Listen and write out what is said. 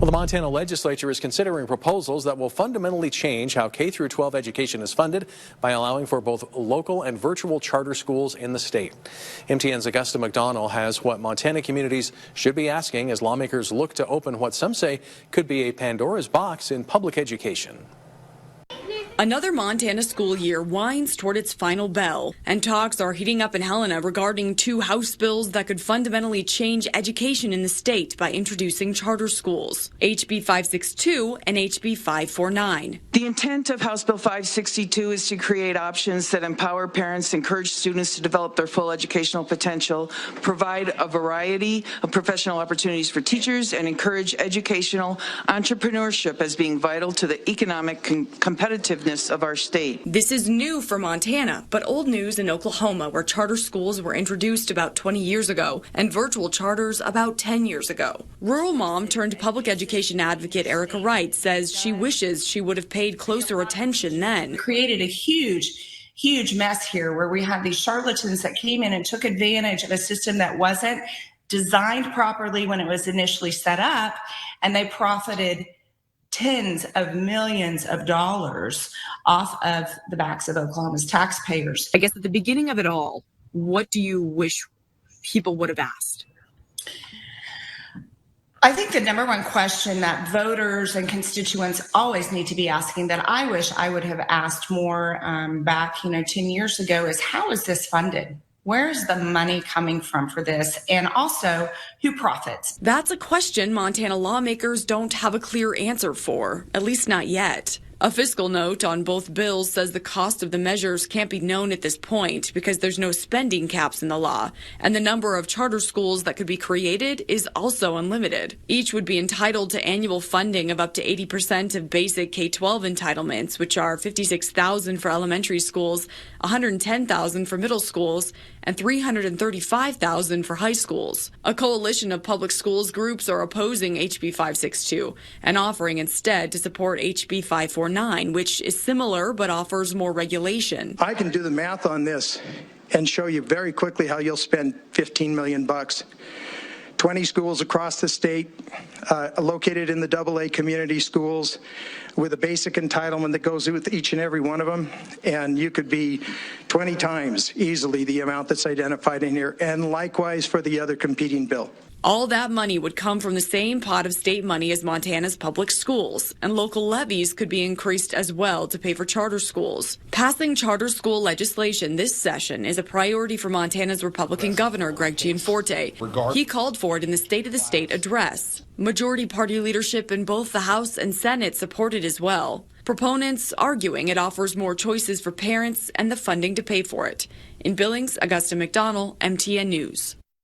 Well, the Montana legislature is considering proposals that will fundamentally change how K-12 education is funded by allowing for both local and virtual charter schools in the state. MTN's Augusta McDonald has what Montana communities should be asking as lawmakers look to open what some say could be a Pandora's box in public education. Another Montana school year winds toward its final bell, and talks are heating up in Helena regarding two House bills that could fundamentally change education in the state by introducing charter schools, HB 562 and HB 549. The intent of House Bill 562 is to create options that empower parents, encourage students to develop their full educational potential, provide a variety of professional opportunities for teachers, and encourage educational entrepreneurship as being vital to the economic competitiveness of our state. This is new for Montana, but old news in Oklahoma, where charter schools were introduced about 20 years ago and virtual charters about 10 years ago. Rural mom turned public education advocate Erica Wright says she wishes she would have paid closer attention then. Created a huge mess here where we had these charlatans that came in and took advantage of a system that wasn't designed properly when it was initially set up, and they profited tens of millions of dollars off of the backs of Oklahoma's taxpayers. I guess at the beginning of it all, what do you wish people would have asked? I think the number one question that voters and constituents always need to be asking, that I wish I would have asked more back 10 years ago, is how is this funded? Where is the money coming from for this? And also, who profits? That's a question Montana lawmakers don't have a clear answer for, at least not yet. A fiscal note on both bills says the cost of the measures can't be known at this point because there's no spending caps in the law, and the number of charter schools that could be created is also unlimited. Each would be entitled to annual funding of up to 80% of basic K-12 entitlements, which are $56,000 for elementary schools, $110,000 for middle schools, and $335,000 for high schools. A coalition of public schools groups are opposing HB 562 and offering instead to support HB 549, which is similar but offers more regulation. I can do the math on this and show you very quickly how you'll spend $15 million. 20 schools across the state, located in the AA community schools, with a basic entitlement that goes with each and every one of them, and you could be 20 times easily the amount that's identified in here, and likewise for the other competing bill. All that money would come from the same pot of state money as Montana's public schools, and local levies could be increased as well to pay for charter schools. Passing charter school legislation this session is a priority for Montana's Republican Governor Greg Gianforte. He called for it in the State of the State address. Majority party leadership in both the House and Senate support it as well. Proponents arguing it offers more choices for parents and the funding to pay for it. In Billings, Augusta McDonald, MTN News.